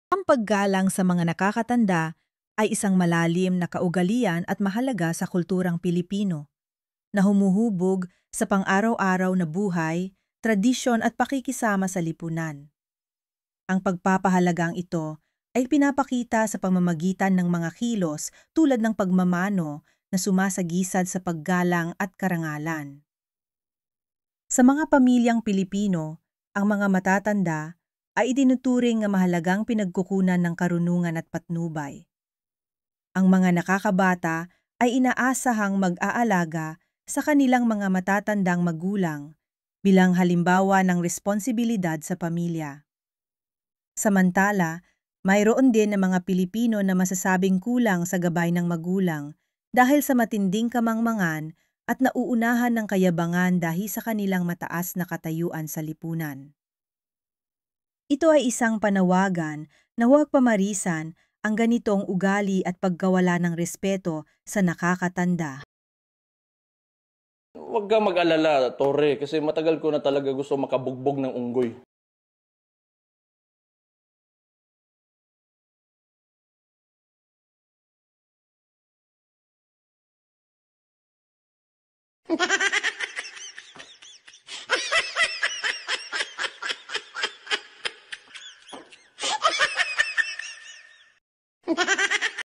Ang paggalang sa mga nakakatanda ay isang malalim na kaugalian at mahalaga sa kulturang Pilipino na humuhubog sa pang-araw-araw na buhay, tradisyon at pakikisama sa lipunan. Ang pagpapahalagang ito ay pinapakita sa pamamagitan ng mga kilos tulad ng pagmamano na sumasagisad sa paggalang at karangalan. Sa mga pamilyang Pilipino, ang mga matatanda ay itinuturing na mahalagang pinagkukunan ng karunungan at patnubay. Ang mga nakakabata ay inaasahang mag-aalaga sa kanilang mga matatandang magulang bilang halimbawa ng responsibilidad sa pamilya. Samantala, mayroon din ng mga Pilipino na masasabing kulang sa gabay ng magulang dahil sa matinding kamangmangan at nauunahan ng kayabangan dahil sa kanilang mataas na katayuan sa lipunan. Ito ay isang panawagan na huwag pamarisan ang ganitong ugali at pagkawala ng respeto sa nakakatanda. Huwag kang mag-alala, Torre, kasi matagal ko na talaga gusto makabugbog ng unggoy.